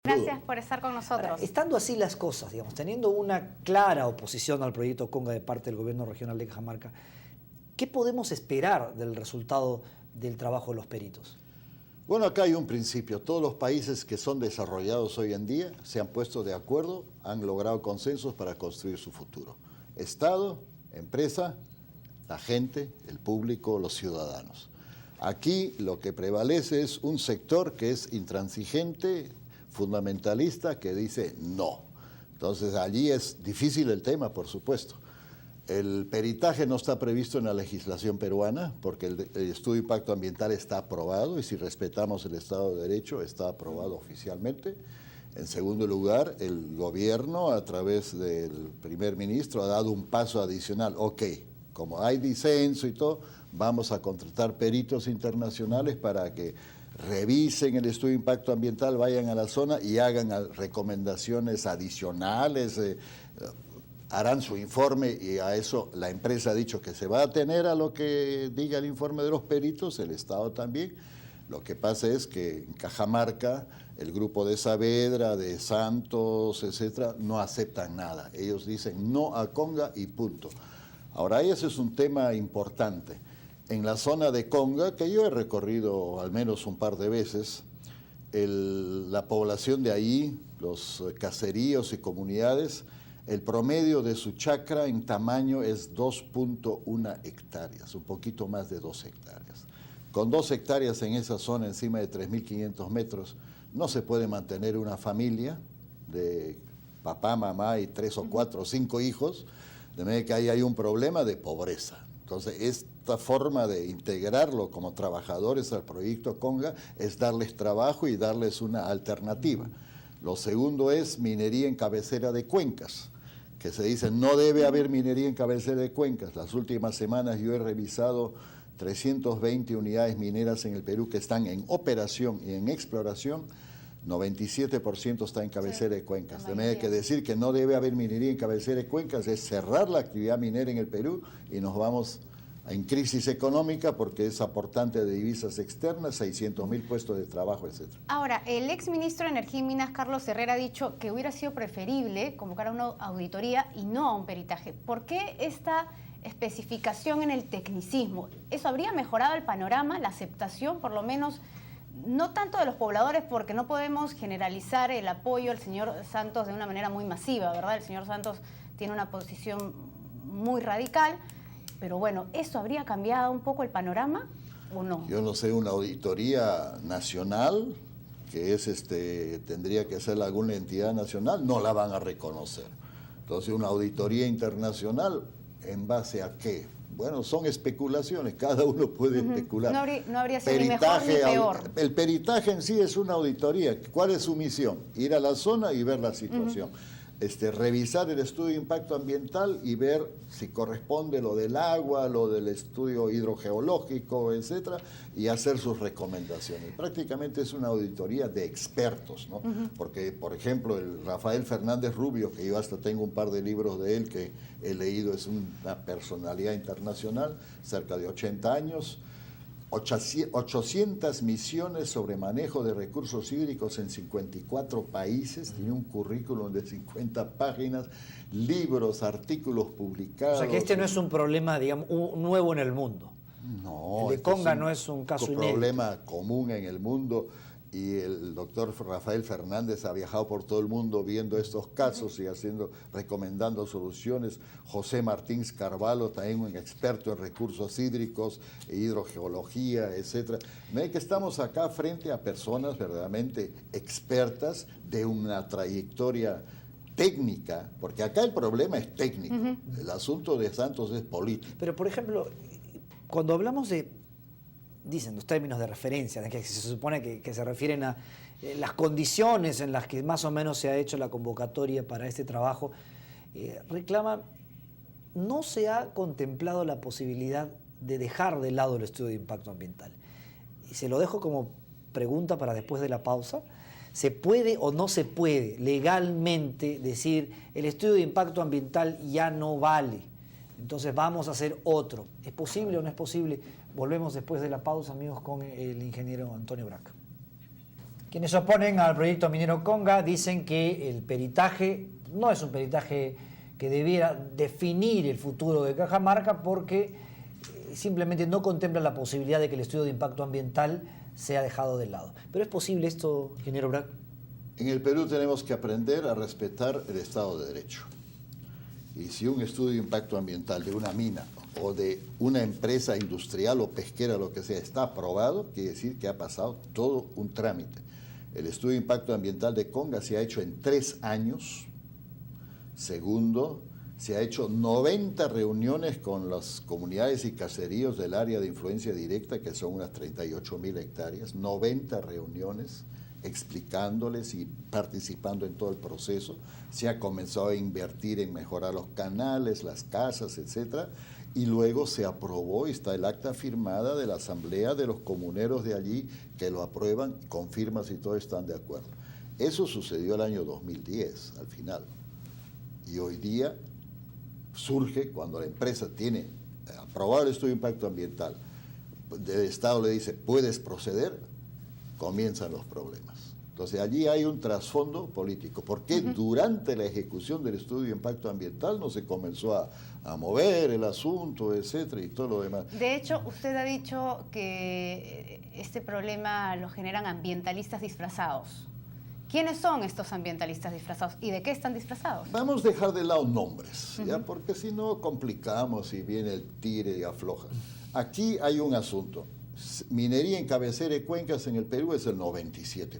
Gracias por estar con nosotros. Ahora, estando así las cosas, digamos, teniendo una clara oposición al proyecto Conga de parte del gobierno regional de Cajamarca, ¿qué podemos esperar del resultado del trabajo de los peritos? Bueno, acá hay un principio. Todos los países que son desarrollados hoy en día se han puesto de acuerdo, han logrado consensos para construir su futuro. Estado, empresa, la gente, el público, los ciudadanos. Aquí lo que prevalece es un sector que es intransigente, fundamentalista, que dice no. Entonces allí es difícil el tema, por supuesto. El peritaje no está previsto en la legislación peruana porque el estudio de impacto ambiental está aprobado y si respetamos el Estado de Derecho está aprobado oficialmente. En segundo lugar, el gobierno a través del primer ministro ha dado un paso adicional. Ok, como hay disenso y todo, vamos a contratar peritos internacionales para que revisen el estudio de impacto ambiental, vayan a la zona y hagan recomendaciones adicionales, harán su informe y a eso la empresa ha dicho que se va a atener a lo que diga el informe de los peritos, el Estado también. Lo que pasa es que en Cajamarca el grupo de Saavedra, de Santos, etcétera, no aceptan nada. Ellos dicen no a Conga y punto. Ahora, ese es un tema importante. En la zona de Conga, que yo he recorrido al menos un par de veces, la población de ahí, los caseríos y comunidades, el promedio de su chacra en tamaño es 2.1 hectáreas, un poquito más de 2 hectáreas. Con 2 hectáreas en esa zona, encima de 3.500 metros, no se puede mantener una familia de papá, mamá y 3 o 4 o 5 hijos, de manera que ahí hay un problema de pobreza. Entonces, esta forma de integrarlo como trabajadores al proyecto Conga es darles trabajo y darles una alternativa. Lo segundo es minería en cabecera de cuencas, que se dice no debe haber minería en cabecera de cuencas. Las últimas semanas yo he revisado 320 unidades mineras en el Perú que están en operación y en exploración, 97% está en cabecera de cuencas. De manera que decir que no debe haber minería en cabecera de cuencas es cerrar la actividad minera en el Perú y nos vamos en crisis económica porque es aportante de divisas externas, 600.000 puestos de trabajo, etc. Ahora, el exministro de Energía y Minas, Carlos Herrera, ha dicho que hubiera sido preferible convocar a una auditoría y no a un peritaje. ¿Por qué esta especificación en el tecnicismo? ¿Eso habría mejorado el panorama, la aceptación, por lo menos, no tanto de los pobladores, porque no podemos generalizar el apoyo al señor Santos de una manera muy masiva, ¿verdad? El señor Santos tiene una posición muy radical, pero bueno, ¿eso habría cambiado un poco el panorama o no? Yo no sé, una auditoría nacional, que es tendría que ser alguna entidad nacional, no la van a reconocer. Entonces, una auditoría internacional, ¿en base a qué? Bueno, son especulaciones, cada uno puede especular. No habría sido ni mejor ni peor. El peritaje en sí es una auditoría. ¿Cuál es su misión? Ir a la zona y ver la situación. Revisar el estudio de impacto ambiental y ver si corresponde lo del agua, lo del estudio hidrogeológico, etcétera, y hacer sus recomendaciones. Prácticamente es una auditoría de expertos, ¿no? Porque, por ejemplo, el Rafael Fernández Rubio, que yo hasta tengo un par de libros de él que he leído, es una personalidad internacional, cerca de 80 años, 800 misiones sobre manejo de recursos hídricos en 54 países, tiene un currículum de 50 páginas, libros, artículos publicados. O sea que este no es un problema, digamos, nuevo en el mundo. No, el de Conga no es un caso inédito. Es un problema común en el mundo y el doctor Rafael Fernández ha viajado por todo el mundo viendo estos casos y recomendando soluciones. José Martins Carvalho, también un experto en recursos hídricos e hidrogeología, etcétera. Que estamos acá frente a personas verdaderamente expertas de una trayectoria técnica, porque acá el problema es técnico, el asunto de Santos es político. Pero, por ejemplo, cuando hablamos de, dicen los términos de referencia, de que se supone que se refieren a las condiciones en las que más o menos se ha hecho la convocatoria para este trabajo, reclama, no se ha contemplado la posibilidad de dejar de lado el estudio de impacto ambiental. Y se lo dejo como pregunta para después de la pausa. ¿Se puede o no se puede legalmente decir el estudio de impacto ambiental ya no vale? Entonces vamos a hacer otro. ¿Es posible o no es posible? Volvemos después de la pausa, amigos, con el ingeniero Antonio Braca. Quienes se oponen al proyecto minero Conga dicen que el peritaje no es un peritaje que debiera definir el futuro de Cajamarca porque simplemente no contempla la posibilidad de que el estudio de impacto ambiental sea dejado de lado. ¿Pero es posible esto, ingeniero Brac? En el Perú tenemos que aprender a respetar el Estado de Derecho. Y si un estudio de impacto ambiental de una mina o de una empresa industrial o pesquera, lo que sea, está aprobado, quiere decir que ha pasado todo un trámite. El estudio de impacto ambiental de Conga se ha hecho en 3 años. Segundo, se ha hecho 90 reuniones con las comunidades y caseríos del área de influencia directa, que son unas 38.000 hectáreas, 90 reuniones explicándoles y participando en todo el proceso. Se ha comenzado a invertir en mejorar los canales, las casas, etcétera, y luego se aprobó y está el acta firmada de la asamblea de los comuneros de allí que lo aprueban, confirman si todos están de acuerdo. Eso sucedió el año 2010, al final. Y hoy día surge cuando la empresa tiene aprobado el estudio de impacto ambiental, el Estado le dice, ¿puedes proceder? Comienzan los problemas. Entonces allí hay un trasfondo político. ¿Por qué durante la ejecución del estudio de impacto ambiental no se comenzó a mover el asunto, etcétera, y todo lo demás? De hecho, usted ha dicho que este problema lo generan ambientalistas disfrazados. ¿Quiénes son estos ambientalistas disfrazados y de qué están disfrazados? Vamos a dejar de lado nombres, ¿ya? Porque si no complicamos y viene el tire y afloja. Aquí hay un asunto. Minería en cabecera y cuencas en el Perú es el 97%.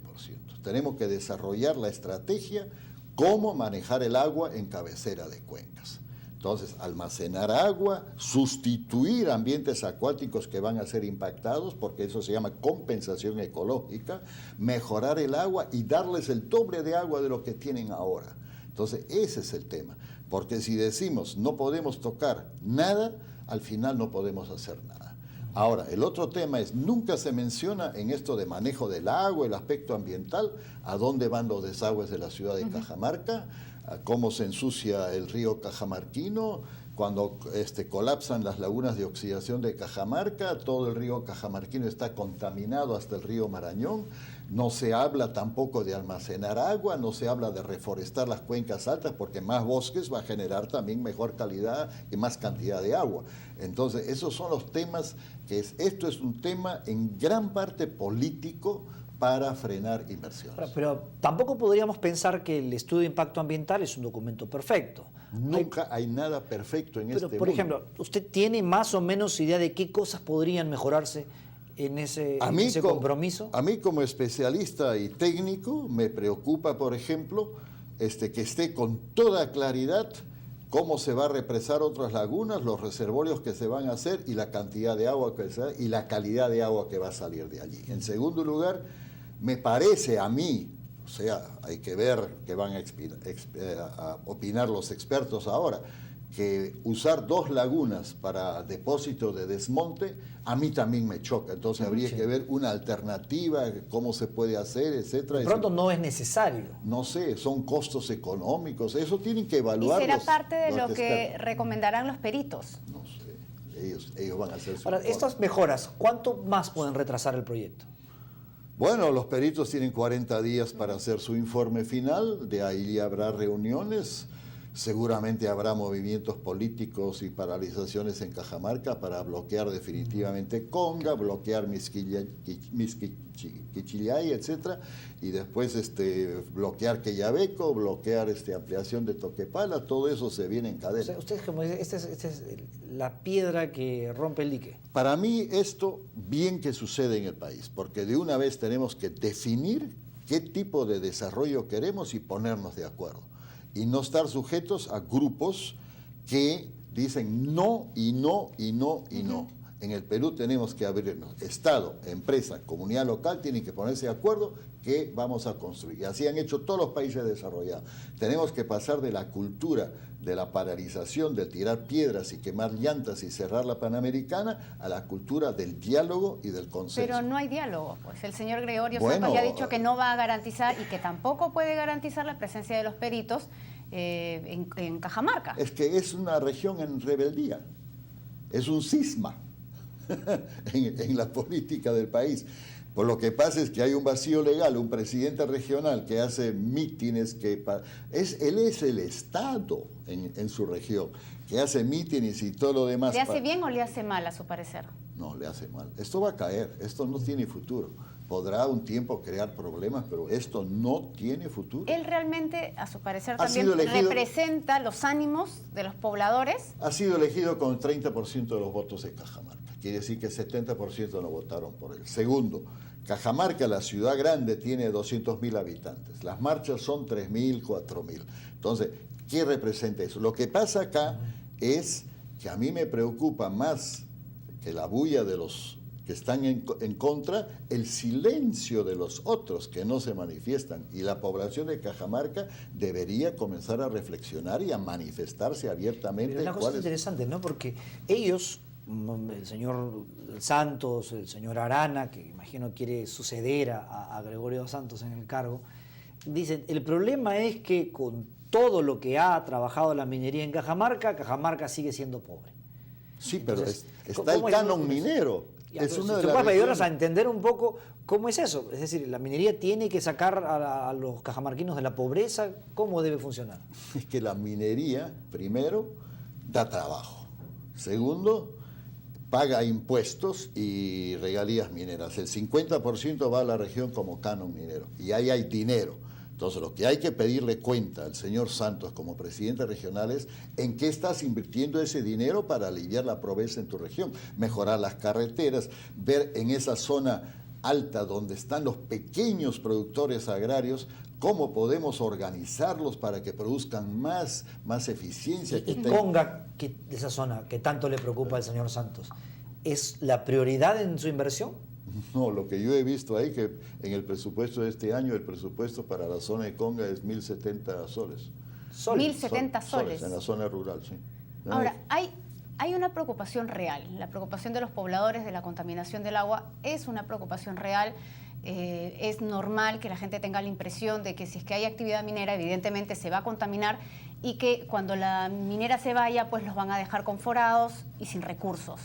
Tenemos que desarrollar la estrategia cómo manejar el agua en cabecera de cuencas. Entonces, almacenar agua, sustituir ambientes acuáticos que van a ser impactados, porque eso se llama compensación ecológica, mejorar el agua y darles el doble de agua de lo que tienen ahora. Entonces, ese es el tema, porque si decimos no podemos tocar nada, al final no podemos hacer nada. Ahora, el otro tema es, nunca se menciona en esto de manejo del agua, el aspecto ambiental, a dónde van los desagües de la ciudad de Cajamarca, cómo se ensucia el río cajamarquino, cuando colapsan las lagunas de oxidación de Cajamarca, todo el río cajamarquino está contaminado hasta el río Marañón, no se habla tampoco de almacenar agua, no se habla de reforestar las cuencas altas, porque más bosques va a generar también mejor calidad y más cantidad de agua. Entonces, esos son los temas, esto es un tema en gran parte político, para frenar inversiones. Pero tampoco podríamos pensar que el estudio de impacto ambiental es un documento perfecto. Nunca hay nada perfecto en este mundo. Por ejemplo, ¿usted tiene más o menos idea de qué cosas podrían mejorarse en ese compromiso? A mí como especialista y técnico me preocupa, por ejemplo, que esté con toda claridad cómo se va a represar otras lagunas, los reservorios que se van a hacer y la cantidad de agua que se da y la calidad de agua que va a salir de allí. En segundo lugar, me parece a mí, o sea, hay que ver qué van a opinar los expertos ahora, que usar 2 lagunas para depósito de desmonte, a mí también me choca. Entonces habría que ver una alternativa, cómo se puede hacer, etcétera. De pronto no es necesario. No sé, son costos económicos, eso tienen que evaluar. ¿Y será parte de lo que recomendarán los peritos? No sé, ellos van a hacer su Ahora, informe. estas mejoras, ¿cuánto más pueden retrasar el proyecto? Bueno, los peritos tienen 40 días para hacer su informe final, de ahí habrá reuniones, seguramente habrá movimientos políticos y paralizaciones en Cajamarca para bloquear definitivamente Conga, bloquear Miskichillay, etcétera, y después bloquear Quellaveco, bloquear ampliación de Toquepala, todo eso se viene en cadena. O sea, usted como dice, esta es la piedra que rompe el dique. Para mí esto bien que sucede en el país, porque de una vez tenemos que definir qué tipo de desarrollo queremos y ponernos de acuerdo. Y no estar sujetos a grupos que dicen no y no y no y no. En el Perú tenemos que abrirnos. Estado, empresa, comunidad local tienen que ponerse de acuerdo qué vamos a construir. Y así han hecho todos los países desarrollados. Tenemos que pasar de la cultura de la paralización, de tirar piedras y quemar llantas y cerrar la Panamericana, a la cultura del diálogo y del consenso. Pero no hay diálogo, pues el señor Gregorio Santos ya ha dicho que no va a garantizar y que tampoco puede garantizar la presencia de los peritos en Cajamarca. Es que es una región en rebeldía, es un cisma en la política del país. Pues lo que pasa es que hay un vacío legal, un presidente regional que hace mítines, él es el Estado en su región, que hace mítines y todo lo demás. ¿Le hace bien o le hace mal, a su parecer? No, le hace mal. Esto va a caer, esto no tiene futuro. Podrá un tiempo crear problemas, pero esto no tiene futuro. ¿Él realmente, a su parecer, Ha también sido elegido, representa los ánimos de los pobladores? ha sido elegido con el 30% de los votos de Cajamarca. Quiere decir que 70% no votaron por él. Segundo, Cajamarca, la ciudad grande, tiene 200.000 habitantes. Las marchas son 3.000, 4.000. Entonces, ¿qué representa eso? Lo que pasa acá es que a mí me preocupa más que la bulla de los que están en contra, el silencio de los otros que no se manifiestan. Y la población de Cajamarca debería comenzar a reflexionar y a manifestarse abiertamente. Pero una cosa interesante, ¿no? Porque ellos, el señor Santos, el señor Arana, que imagino quiere suceder a Gregorio Santos en el cargo, dicen, el problema es que con todo lo que ha trabajado la minería en Cajamarca, Cajamarca sigue siendo pobre. Sí, pero Entonces, está el canon minero. Ya, es una de ¿tú las puedes ayudarnos regiones. a entender un poco cómo es eso? Es decir, ¿la minería tiene que sacar a los cajamarquinos de la pobreza? ¿Cómo debe funcionar? Es que la minería, primero, da trabajo. Segundo, paga impuestos y regalías mineras. El 50% va a la región como canon minero. Y ahí hay dinero. Entonces, lo que hay que pedirle cuenta al señor Santos como presidente regional es en qué estás invirtiendo ese dinero para aliviar la pobreza en tu región, mejorar las carreteras, ver en esa zona alta donde están los pequeños productores agrarios, cómo podemos organizarlos para que produzcan más eficiencia. ¿Y Conga, de esa zona que tanto le preocupa al señor Santos, es la prioridad en su inversión? No, lo que yo he visto ahí, que en el presupuesto de este año, el presupuesto para la zona de Conga es 1.070 soles. 1.070 soles. En la zona rural, sí. Ahora, hay una preocupación real. La preocupación de los pobladores de la contaminación del agua es una preocupación real. Es normal que la gente tenga la impresión de que si es que hay actividad minera, evidentemente se va a contaminar y que cuando la minera se vaya, pues los van a dejar conforados y sin recursos.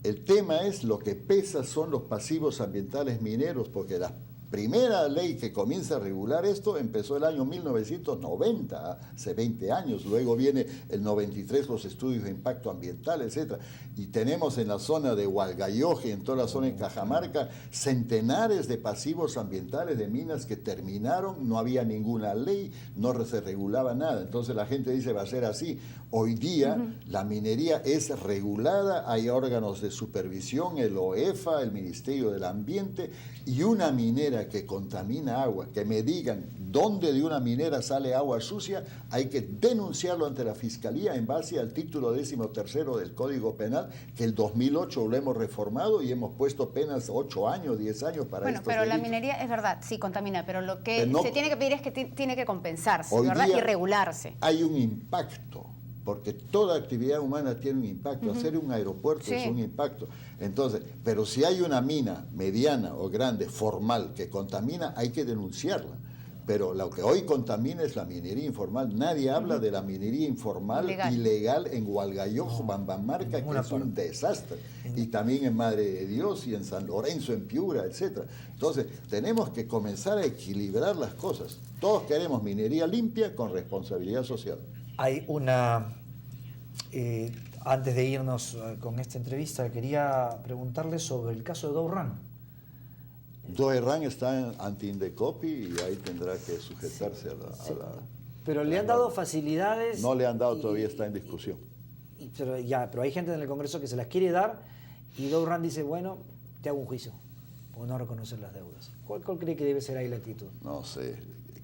El tema es lo que pesa son los pasivos ambientales mineros, porque la primera ley que comienza a regular esto empezó el año 1990, hace 20 años, luego viene el 93 los estudios de impacto ambiental, etc. Y tenemos en la zona de Hualgayoque, en toda la zona de Cajamarca, centenares de pasivos ambientales de minas que terminaron, no había ninguna ley, no se regulaba nada. Entonces la gente dice va a ser así. Hoy día la minería es regulada, hay órganos de supervisión, el OEFA, el Ministerio del Ambiente, y una minera que contamina agua, que me digan dónde de una minera sale agua sucia, hay que denunciarlo ante la Fiscalía en base al título 13º del Código Penal, que el 2008 lo hemos reformado y hemos puesto penas 8 años, 10 años para estos pero delitos. la minería es verdad, sí contamina, pero lo que Pero no, se tiene que pedir es que tiene que compensarse, hoy ¿verdad? día Y regularse. hay un impacto, porque toda actividad humana tiene un impacto. Hacer un aeropuerto es un impacto. Entonces, pero si hay una mina mediana o grande, formal, que contamina, hay que denunciarla. Pero lo que hoy contamina es la minería informal. Nadie habla de la minería informal, ilegal en Hualgayoque, Bambamarca, que es un desastre. Y también en Madre de Dios y en San Lorenzo, en Piura, etc. Entonces, tenemos que comenzar a equilibrar las cosas. Todos queremos minería limpia con responsabilidad social. Hay una... antes de irnos con esta entrevista, quería preguntarle sobre el caso de Dourran. Doerran está ante Indecopi y ahí tendrá que sujetarse a la... Pero le han dado facilidades... No le han dado, todavía está en discusión. Pero hay gente en el Congreso que se las quiere dar y Dourran dice, bueno, te hago un juicio, por no reconocer las deudas. ¿Cuál cree que debe ser ahí la actitud? No sé,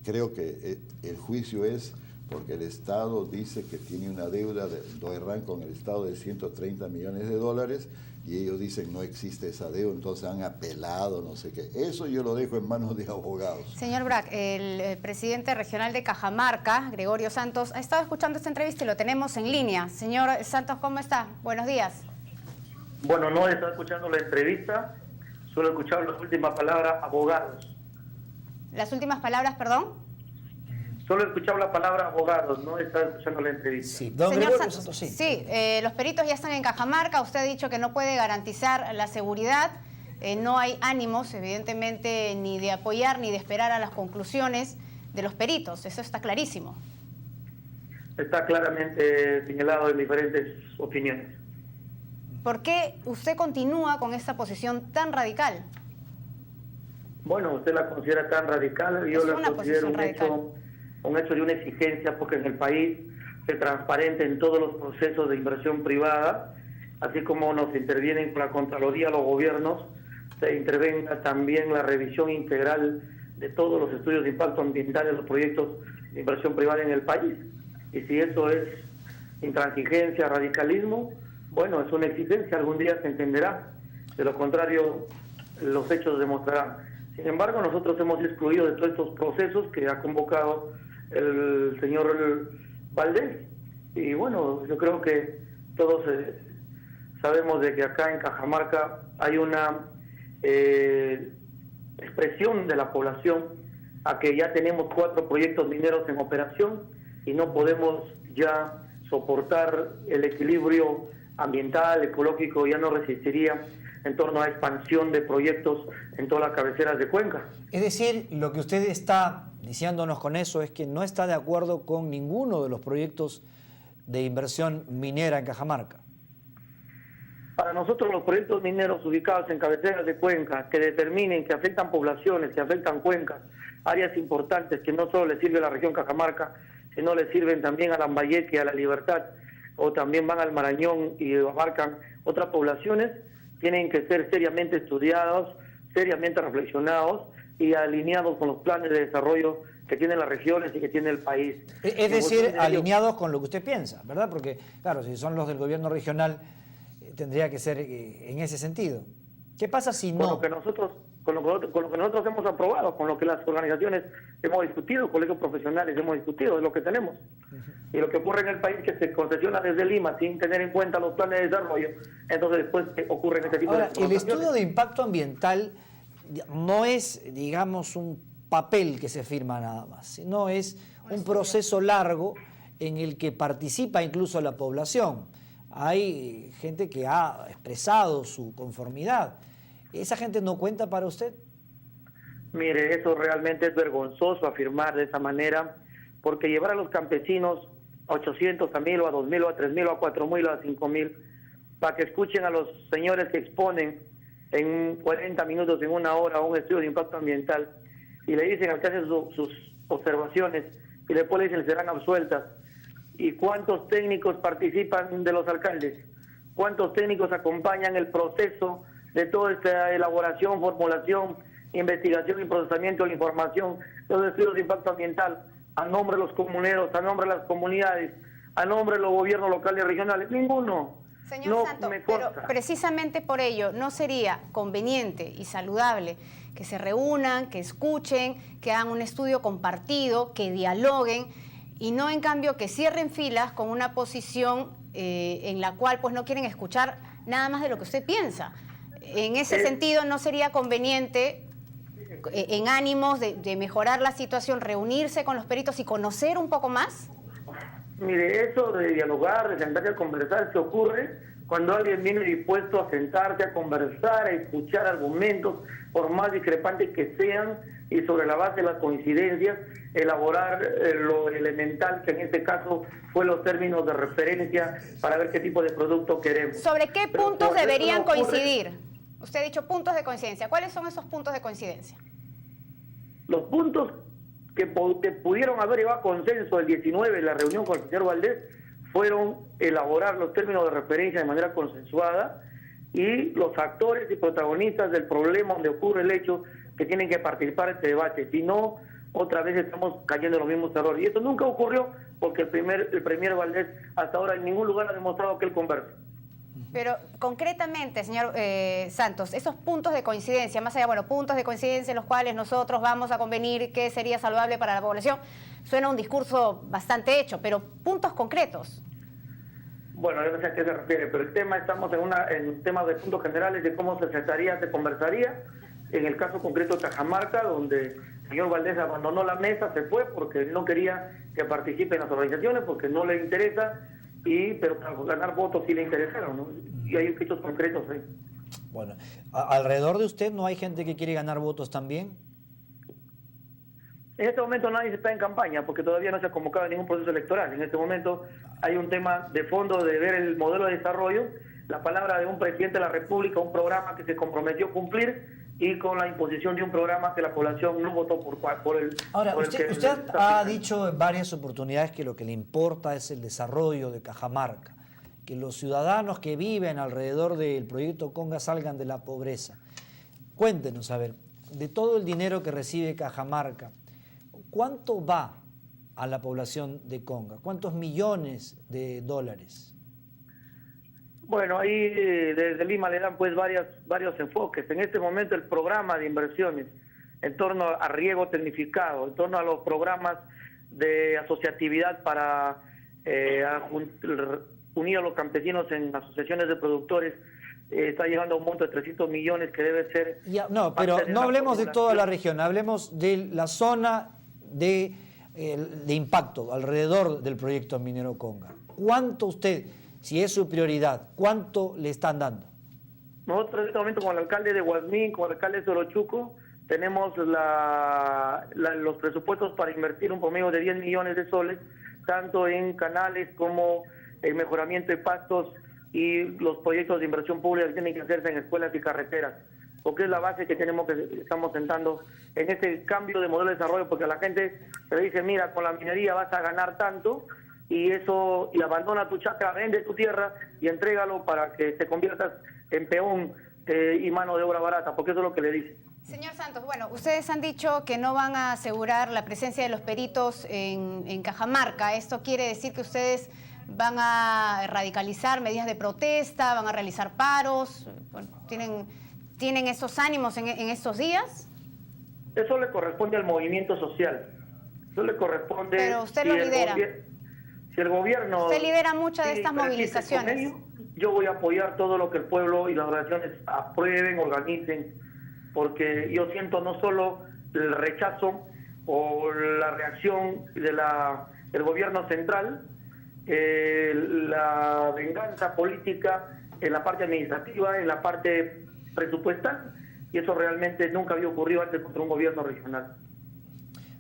creo que el juicio es porque el Estado dice que tiene una deuda de Doerran con el Estado de 130 millones de dólares y ellos dicen no existe esa deuda, entonces han apelado, no sé qué. Eso yo lo dejo en manos de abogados. Señor Brac, el presidente regional de Cajamarca, Gregorio Santos, ha estado escuchando esta entrevista y lo tenemos en línea. Señor Santos, ¿cómo está? Buenos días. Bueno, no he estado escuchando la entrevista, solo he escuchado las últimas palabras, abogados. ¿Las últimas palabras, perdón? Solo he escuchado la palabra abogados, no he estado escuchando la entrevista. Sí, don Señor Gregorio Santos, sí. sí, los peritos ya están en Cajamarca, usted ha dicho que no puede garantizar la seguridad. no hay ánimos, evidentemente, ni de apoyar ni de esperar a las conclusiones de los peritos. Eso está clarísimo. Está claramente señalado en diferentes opiniones. ¿Por qué usted continúa con esta posición tan radical? Bueno, usted la considera tan radical, yo la considero un hecho de una exigencia, porque en el país se transparente en todos los procesos de inversión privada, así como nos intervienen con la Contraloría los gobiernos, se intervenga también la revisión integral de todos los estudios de impacto ambiental de los proyectos de inversión privada en el país. Y si eso es intransigencia, radicalismo, bueno, es una exigencia, algún día se entenderá. De lo contrario, los hechos demostrarán. Sin embargo, nosotros hemos excluido de todos estos procesos que ha convocado el señor Valdés. Y bueno, yo creo que todos sabemos de que acá en Cajamarca hay una expresión de la población a que ya tenemos 4 proyectos mineros en operación y no podemos ya soportar el equilibrio ambiental, ecológico, ya no resistiría en torno a expansión de proyectos en todas las cabeceras de Cuenca. Es decir, lo que usted está diciéndonos con eso es que no está de acuerdo con ninguno de los proyectos de inversión minera en Cajamarca. Para nosotros los proyectos mineros ubicados en cabeceras de Cuenca, que determinen, que afectan poblaciones, que afectan cuencas, áreas importantes que no solo le sirve a la región Cajamarca, sino le sirven también a Lambayeque, a La Libertad, o también van al Marañón y abarcan otras poblaciones, tienen que ser seriamente estudiados, seriamente reflexionados y alineados con los planes de desarrollo que tienen las regiones y que tiene el país. Es decir, alineados con lo que usted piensa, ¿verdad? Porque, claro, si son los del gobierno regional, tendría que ser en ese sentido. ¿Qué pasa si no? Con lo que nosotros hemos aprobado, con lo que las organizaciones hemos discutido, colegios profesionales hemos discutido, es lo que tenemos. Y lo que ocurre en el país es que se concesiona desde Lima sin tener en cuenta los planes de desarrollo, entonces después ocurren este tipo de cosas. El estudio de impacto ambiental no es, digamos, un papel que se firma nada más, sino es un proceso largo en el que participa incluso la población. Hay gente que ha expresado su conformidad. ¿Esa gente no cuenta para usted? Mire, eso realmente es vergonzoso afirmar de esa manera, porque llevar a los campesinos a 800, a 1000, o a 2000, o a 3000, o a 4000, o a 5000, para que escuchen a los señores que exponen en 40 minutos, en una hora, un estudio de impacto ambiental, y le dicen al que hacen sus observaciones, y después le dicen serán absueltas. ¿Y cuántos técnicos participan de los alcaldes? ¿Cuántos técnicos acompañan el proceso de toda esta elaboración, formulación, investigación y procesamiento de la información, de los estudios de impacto ambiental, a nombre de los comuneros, a nombre de las comunidades, a nombre de los gobiernos locales y regionales? Ninguno. Señor no Santos, me pero consta. precisamente por ello, ¿no sería conveniente y saludable que se reúnan, que escuchen, que hagan un estudio compartido, que dialoguen, y no en cambio que cierren filas con una posición en la cual pues no quieren escuchar nada más de lo que usted piensa? En ese sentido, ¿no sería conveniente, en ánimos de mejorar la situación, reunirse con los peritos y conocer un poco más? Mire, eso de dialogar, de sentarse a conversar, se ocurre cuando alguien viene dispuesto a sentarse, a conversar, a escuchar argumentos, por más discrepantes que sean, y sobre la base de las coincidencias, elaborar lo elemental, que en este caso fue los términos de referencia para ver qué tipo de producto queremos. ¿Sobre qué puntos deberían coincidir? Usted ha dicho puntos de coincidencia. ¿Cuáles son esos puntos de coincidencia? Los puntos que pudieron haber llevado a consenso el 19 en la reunión con el señor Valdés fueron elaborar los términos de referencia de manera consensuada y los actores y protagonistas del problema donde ocurre el hecho que tienen que participar en este debate. Si no, otra vez estamos cayendo en los mismos errores. Y esto nunca ocurrió porque el premier Valdés hasta ahora en ningún lugar ha demostrado que él conversa. Pero concretamente, señor Santos, esos puntos de coincidencia, más allá, bueno, puntos de coincidencia en los cuales nosotros vamos a convenir que sería saludable para la población, suena un discurso bastante hecho, pero puntos concretos. Bueno, yo no sé a qué se refiere, pero el tema, estamos en temas de puntos generales de cómo se sentaría, se conversaría. En el caso concreto de Cajamarca, donde el señor Valdés abandonó la mesa, se fue porque no quería que participe en las organizaciones, porque no le interesa, pero para ganar votos sí le interesaron, ¿no? Y hay hechos concretos ahí. Bueno, ¿alrededor de usted no hay gente que quiere ganar votos también? En este momento nadie está en campaña porque todavía no se ha convocado ningún proceso electoral. En este momento hay un tema de fondo de ver el modelo de desarrollo, la palabra de un presidente de la República, un programa que se comprometió a cumplir y con la imposición de un programa que la población no votó por el... Ahora, por usted ha dicho en varias oportunidades que lo que le importa es el desarrollo de Cajamarca, que los ciudadanos que viven alrededor del proyecto Conga salgan de la pobreza. Cuéntenos, a ver, de todo el dinero que recibe Cajamarca, ¿cuánto va a la población de Conga? ¿Cuántos millones de dólares? Bueno, ahí desde Lima le dan pues varios enfoques. En este momento el programa de inversiones en torno a riego tecnificado, en torno a los programas de asociatividad para unir a los campesinos en asociaciones de productores, está llegando a un monto de 300 millones que debe ser... Ya, no, pero no hablemos de toda la región, hablemos de la zona de impacto alrededor del proyecto minero Conga. ¿Cuánto usted, si es su prioridad, cuánto le están dando? Nosotros en este momento con el alcalde de Huasmín, con el alcalde de Sorochuco, tenemos los presupuestos para invertir un promedio de 10 millones de soles, tanto en canales como el mejoramiento de pastos y los proyectos de inversión pública que tienen que hacerse en escuelas y carreteras, porque es la base que estamos sentando en este cambio de modelo de desarrollo, porque a la gente se le dice, mira, con la minería vas a ganar tanto, y abandona tu chacra, vende tu tierra y entrégalo para que te conviertas en peón y mano de obra barata, porque eso es lo que le dicen. Señor Santos, bueno, ustedes han dicho que no van a asegurar la presencia de los peritos en Cajamarca. ¿Esto quiere decir que ustedes van a radicalizar medidas de protesta, van a realizar paros? Bueno, ¿tienen esos ánimos en estos días? Eso le corresponde al movimiento social. Eso le corresponde... Pero usted lo lidera. Si el gobierno... Usted lidera muchas de estas movilizaciones. Ello, yo voy a apoyar todo lo que el pueblo y las organizaciones aprueben, organicen, porque yo siento no solo el rechazo o la reacción del gobierno central, la venganza política en la parte administrativa, en la parte presupuestal, y eso realmente nunca había ocurrido antes contra un gobierno regional.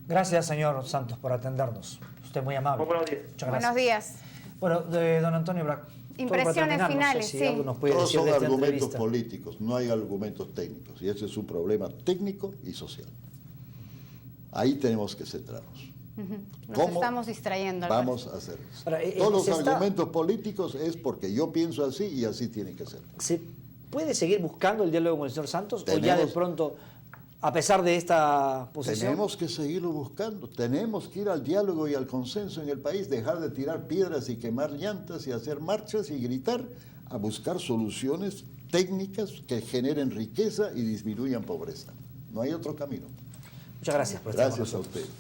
Gracias, señor Santos, por atendernos. Usted muy amable. Buenos días. Muchas gracias. Buenos días. Bueno, de don Antonio Brac. Impresiones finales, si sí. algo nos puede Todos decir son de esta argumentos entrevista. políticos, no hay argumentos técnicos, y ese es un problema técnico y social. Ahí tenemos que centrarnos. Nos estamos distrayendo. Alberto. Vamos a hacer eso? Ahora, Todos los argumentos políticos es porque yo pienso así y así tiene que ser. ¿Se puede seguir buscando el diálogo con el señor Santos o ya de pronto, a pesar de esta posición? Tenemos que seguirlo buscando, tenemos que ir al diálogo y al consenso en el país, dejar de tirar piedras y quemar llantas y hacer marchas y gritar, a buscar soluciones técnicas que generen riqueza y disminuyan pobreza. No hay otro camino. Muchas gracias por estar con Gracias a nosotros. usted.